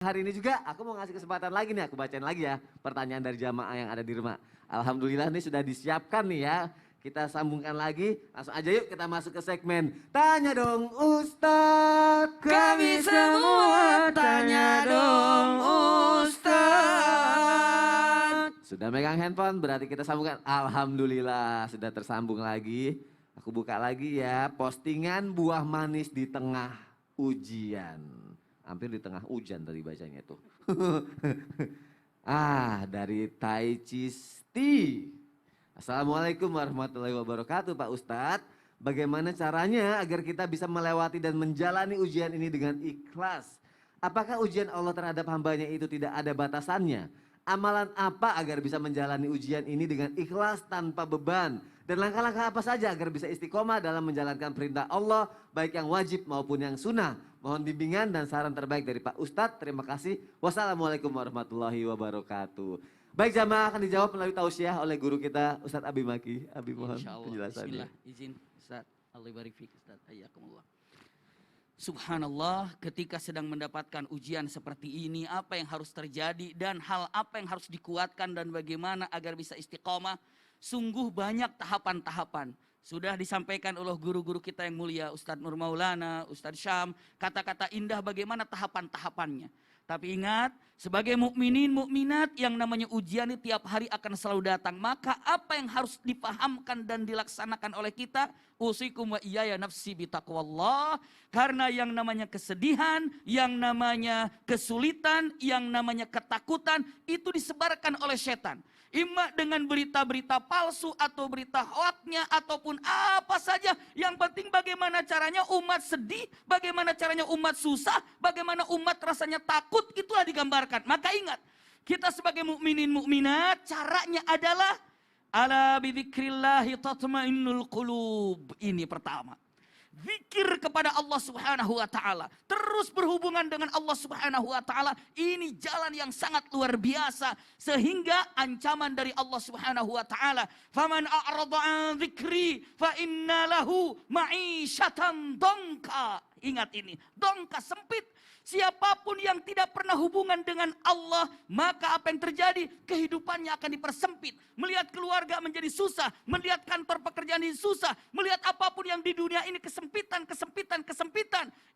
Hari ini juga aku mau ngasih kesempatan lagi nih, aku bacain lagi ya pertanyaan dari jamaah yang ada di rumah. Alhamdulillah nih sudah disiapkan nih ya. Kita sambungkan lagi, langsung aja yuk kita masuk ke segmen Tanya Dong Ustadz. Kami semua tanya dong Ustadz. Sudah megang handphone berarti kita sambungkan. Alhamdulillah sudah tersambung lagi. Aku buka lagi ya, postingan buah manis di tengah ujian. Hampir di tengah hujan tadi bacanya tuh. Dari Tai Cisti. Assalamualaikum warahmatullahi wabarakatuh Pak Ustadz. Bagaimana caranya agar kita bisa melewati dan menjalani ujian ini dengan ikhlas? Apakah ujian Allah terhadap hambanya itu tidak ada batasannya? Amalan apa agar bisa menjalani ujian ini dengan ikhlas tanpa beban? Dan langkah-langkah apa saja agar bisa istiqomah dalam menjalankan perintah Allah, baik yang wajib maupun yang sunnah? Mohon bimbingan dan saran terbaik dari Pak Ustadz. Terima kasih. Wassalamualaikum warahmatullahi wabarakatuh. Baik, jamaah akan dijawab melalui tausiah oleh guru kita Ustadz Abi Maki. Abi mohon penjelasannya. Bismillah, izin Ustadz. Allah barik fiik Ustadz. Hayyakumullah. Subhanallah, ketika sedang mendapatkan ujian seperti ini, apa yang harus terjadi dan hal apa yang harus dikuatkan dan bagaimana agar bisa istiqomah. Sungguh banyak tahapan-tahapan. Sudah disampaikan oleh guru-guru kita yang mulia, Ustadz Nur Maulana, Ustadz Syam, kata-kata indah bagaimana tahapan-tahapannya. Tapi ingat, sebagai mukminin, mukminat yang namanya ujian ini tiap hari akan selalu datang. Maka apa yang harus dipahamkan dan dilaksanakan olai kita? Usikum wa iyaya nafsi bitaqwallah. Karena yang namanya kesedihan, yang namanya kesulitan, yang namanya ketakutan, itu disebarkan oleh setan. Ima dengan berita-berita palsu atau berita hoaknya ataupun apa saja. Yang penting bagaimana caranya umat sedih, bagaimana caranya umat susah, bagaimana umat rasanya takut, itulah digambarkan. Maka ingat, kita sebagai mukminin mukminat caranya adalah ala bidzikrillahi tatmainnul qulub. Ini pertama. Zikir kepada Allah Subhanahu wa taala, terus berhubungan dengan Allah Subhanahu wa taala, ini jalan yang sangat luar biasa sehingga ancaman dari Allah Subhanahu wa taala, faman a'rada an dzikri fa inna lahu ma'isyatan dongka. Ingat ini, dongka sempit. Siapapun yang tidak pernah hubungan dengan Allah, maka apa yang terjadi? Kehidupannya akan dipersempit. Melihat keluarga menjadi susah, melihat kantor pekerjaan ini susah, melihat apapun yang di dunia ini kesempitan.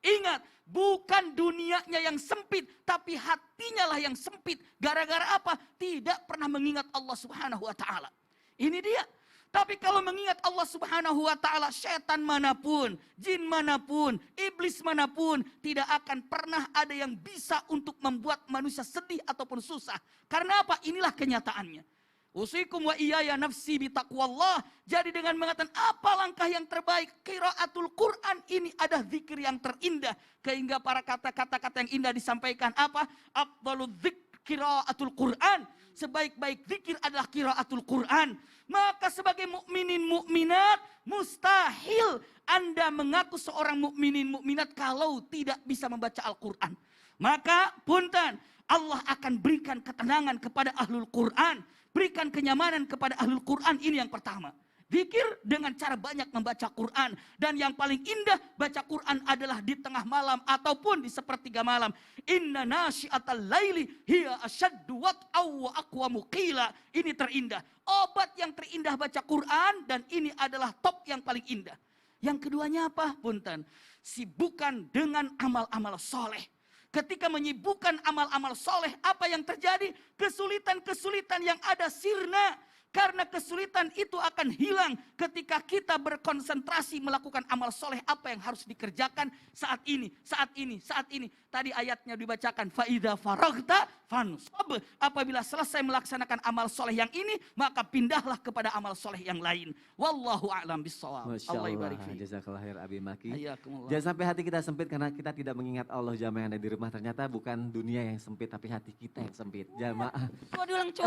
Ingat, bukan dunianya yang sempit, tapi hatinya lah yang sempit. Gara-gara apa? Tidak pernah mengingat Allah Subhanahu wa taala. Ini dia. Tapi kalau mengingat Allah Subhanahu wa taala, setan manapun, jin manapun, iblis manapun, tidak akan pernah ada yang bisa untuk membuat manusia sedih ataupun susah. Karena apa? Inilah kenyataannya. Usikum wa iyaya nafsi bitaqwallah. Jadi dengan mengatakan apa langkah yang terbaik? Qiraatul Quran ini ada zikir yang terindah. Sehingga para kata-kata yang indah disampaikan apa? Afdalul dzikr qiraatul Quran. Sebaik-baik zikir adalah qiraatul Quran. Maka sebagai mukminin mukminat, mustahil Anda mengaku seorang mukminin mukminat kalau tidak bisa membaca Al-Quran. Maka punten, Allah akan berikan ketenangan kepada ahlul Quran, berikan kenyamanan kepada ahlul Quran. Ini yang pertama. Zikir dengan cara banyak membaca Quran. Dan yang paling indah baca Quran adalah di tengah malam ataupun di sepertiga malam. Inna nasyi'atal laili hiya asyaddu wat'aw wa aqwamu qila. Ini terindah. Obat yang terindah baca Quran dan ini adalah top yang paling indah. Yang keduanya apa? Punten. Sibukkan dengan amal-amal soleh. Ketika menyibukkan amal-amal soleh, apa yang terjadi? Kesulitan-kesulitan yang ada sirna. Karena kesulitan itu akan hilang ketika kita berkonsentrasi melakukan amal soleh apa yang harus dikerjakan saat ini. Tadi ayatnya dibacakan, fa'idha faragta fansab. Apabila selesai melaksanakan amal soleh yang ini, maka pindahlah kepada amal soleh yang lain. Wallahu a'lam bishawab. Allah ibarik fiik. Jazakallah khair Abi Maki. Jangan sampai hati kita sempit karena kita tidak mengingat Allah. Jamaah yang ada di rumah, ternyata bukan dunia yang sempit tapi hati kita yang sempit. Jamaah. Coba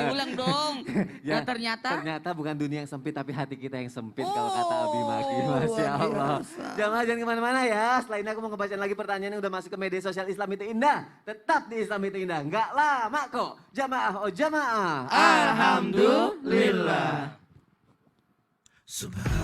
diulang dong. Ya, nah, ternyata bukan dunia yang sempit tapi hati kita yang sempit kalau kata Abi Maki. Masya Allah. Jamaah jangan kemana-mana ya. Setelah ini aku mau ngebacain lagi pertanyaan yang udah masuk ke media sosial. Islam itu indah. Tetap di Islam itu indah. Nggak lama kok. Jamaah oh jamaah. Alhamdulillah. Subhanallah.